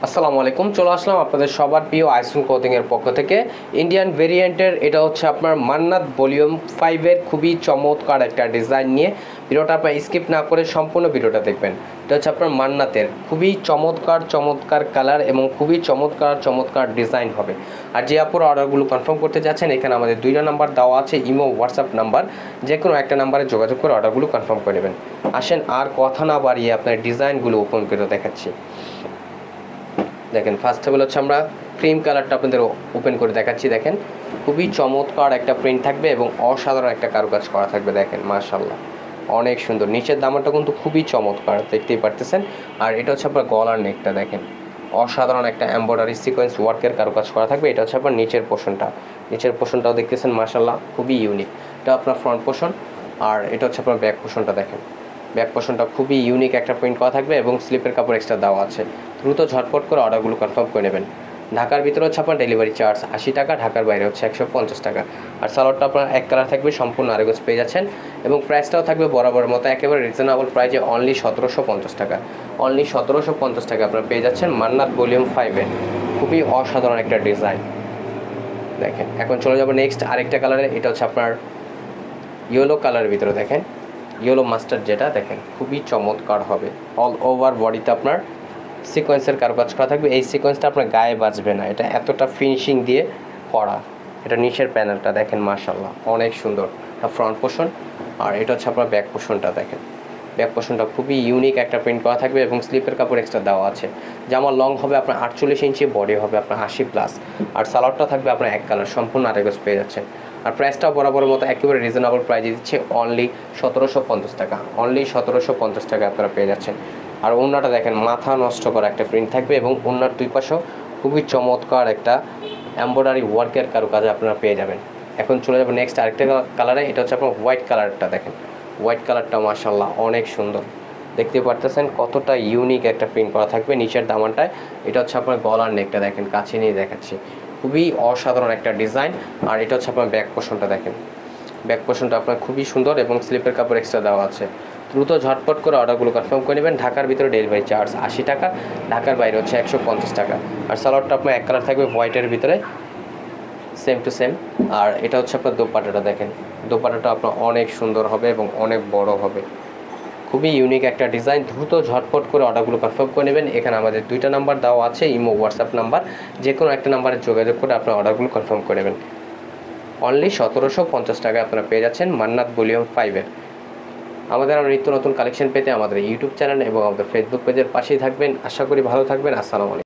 আসসালামু আলাইকুম। চলে আসলাম আপনাদের সবার প্রিয় আইসুন ক্লোথিং এর পক্ষ থেকে ইন্ডিয়ান ভেরিয়েন্টের। এটা হচ্ছে আপনার মান্নাত ভলিউম 5 এর খুবই চমৎকার একটা ডিজাইন নিয়ে। ভিডিওটা আপনার স্কিপ না করে সম্পূর্ণ ভিডিওটা দেখবেন। এটা হচ্ছে আপনার মান্নাতের খুবই চমৎকার কালার এবং খুবই চমৎকার ডিজাইন হবে। আর যে আপুর অর্ডারগুলো কনফার্ম করতে যাচ্ছেন, এখানে আমাদের দুইটা নাম্বার দেওয়া আছে, ইমো হোয়াটসঅ্যাপ নাম্বার। যে কোনো একটা নাম্বারে যোগাযোগ করে অর্ডারগুলো কনফার্ম করে নেবেন। আসেন আর কথা না বাড়িয়ে আপনার ডিজাইনগুলো ওপেন করে দেখাচ্ছি। দেখেন, ফার্স্ট অফ অল হচ্ছে আমরা ক্রিম কালারটা আপনাদের ওপেন করে দেখাচ্ছি। দেখেন, খুবই চমৎকার একটা প্রিন্ট থাকবে এবং অসাধারণ একটা কারুকাজ করা থাকবে। দেখেন মাশাআল্লাহ, অনেক সুন্দর। নিচের দামানটা কিন্তু খুবই চমৎকার, দেখতেই পারতেছেন। আর এটা হচ্ছে আপনার গলার নেকটা। দেখেন, অসাধারণ একটা এমব্রয়ডারি সিকোয়েন্স ওয়ার্কের কারুকাজ করা থাকবে। এটা হচ্ছে আপনার নিচের পোর্শনটাও দেখতেছেন মাশাআল্লাহ, খুবই ইউনিক। এটা আপনার ফ্রন্ট পোর্শন। আর এটা হচ্ছে আপনার ব্যাক পোর্শনটা। দেখেন, ব্যাক পোর্শনটা খুবই ইউনিক একটা প্রিন্ট করা থাকবে এবং স্লিপের কাপড় এক্সট্রা দেওয়া আছে। দ্রুত ঝটপট করে অর্ডারগুলো কনফার্ম করে নেবেন। ঢাকার ভিতরে হচ্ছে আপনার ডেলিভারি চার্জ 80 টাকা, ঢাকার বাইরে হচ্ছে 150 টাকা। আর সালোয়ারটা আপনার এক কালার থাকবে, সম্পূর্ণ আরেগজ পেয়ে যাচ্ছেন এবং প্রাইসটাও থাকবে বরাবরের মতো একেবারে রিজনেবল প্রাইসে, অনলি 1750 টাকা। অনলি 1750 টাকা আপনারা পেয়ে যাচ্ছেন মান্নাত ভলিউম 5 এর খুবই অসাধারণ একটা ডিজাইন। দেখেন, এখন চলে যাবো নেক্সট আরেকটা কালারে। এটা হচ্ছে আপনার ইয়েলো কালারের ভিতরে। দেখেন, ইয়েলো মাস্টার্ড যেটা, দেখেন খুবই চমৎকার হবে। অল ওভার বডিতে আপনার সিকোয়েন্সের কারুকাজ করা থাকবে। এই সিকোয়েন্সটা আপনার গায়ে বাজবে না, এটা এতটা ফিনিশিং দিয়ে করা। এটা নিচের প্যানেলটা দেখেন মাশাআল্লাহ, অনেক সুন্দর। Front portion. আর এটা হচ্ছে আপনার ব্যাক পোর্শনটা। দেখেন, ব্যাক পোর্শনটা খুবই ইউনিক একটা প্রিন্ট করা থাকবে এবং স্লিপের কাপড় এক্সট্রা দেওয়া আছে। জামার লং হবে আপনার 48 ইঞ্চি, বডি হবে আপনার 80+। আর সালোয়ারটা থাকবে আপনার এক কালার, সম্পূর্ণ আরেগজ পেয়ে যাচ্ছেন। আর প্রাইসটাও বরাবরের মতো একেবারে রিজনেবল প্রাইসে দিচ্ছে, অনলি 1750 টাকা। অনলি 1750 টাকা আপনারা পেয়ে যাচ্ছেন। আর ওড়নাটা দেখেন, মাথা নষ্ট করা একটা প্রিন্ট থাকবে এবং ওড়নার দুই পাশেও খুবই চমৎকার একটা এমব্রয়ডারি ওয়ার্কের কারুকাজে আপনারা পেয়ে যাবেন। এখন চলে যাবো নেক্সট আরেকটা কালারে। এটা হচ্ছে আপনার হোয়াইট কালারটা। দেখেন, হোয়াইট কালারটা মাশাআল্লাহ অনেক সুন্দর, দেখতে পারতেছেন কতটা ইউনিক একটা প্রিন্ট করা থাকবে নিচের দামানটায়। এটা হচ্ছে আপনার গলার নেকটা। দেখেন, কাছে নিয়ে দেখাচ্ছি, খুবই অসাধারণ একটা ডিজাইন। আর এটা হচ্ছে আপনার ব্যাক পোর্শনটা। দেখেন, ব্যাক পোর্শনটা আপনার খুবই সুন্দর এবং স্লিপের কাপড় এক্সট্রা দেওয়া আছে। দ্রুত ঝটপট করে অর্ডারগুলো কনফার্ম করে নেবেন। ঢাকার ভিতরে ডেলিভারি চার্জ 80 টাকা, ঢাকার বাইরে হচ্ছে 150 টাকা। আর সালোয়ারটা আপনার এক কালার থাকবে, হোয়াইটের ভিতরে, সেম টু সেম। আর এটা হচ্ছে আপনার দোপাট্টাটা। দেখেন, দোপাট্টাটা আপনার অনেক সুন্দর হবে এবং অনেক বড় হবে। খুবই ইউনিক একটা ডিজাইন। দ্রুত ঝটপট করে অর্ডারগুলো কনফার্ম করে নেবেন। এখানে আমাদের দুইটা নাম্বার দেওয়া আছে, ইমো হোয়াটসঅ্যাপ নাম্বার। যে কোনো একটা নাম্বারে যোগাযোগ করে আপনার অর্ডারগুলো কনফার্ম করে নেবেন। অনলি 1750 টাকায় আপনারা পেয়ে যাচ্ছেন মান্নাত ভলিউম 5 এর। আমাদের আরও নিত্য নতুন কালেকশন পেতে আমাদের ইউটিউব চ্যানেল এবং আমাদের ফেসবুক পেজের পাশেই থাকবেন। আশা করি ভালো থাকবেন। আসসালামু আলাইকুম।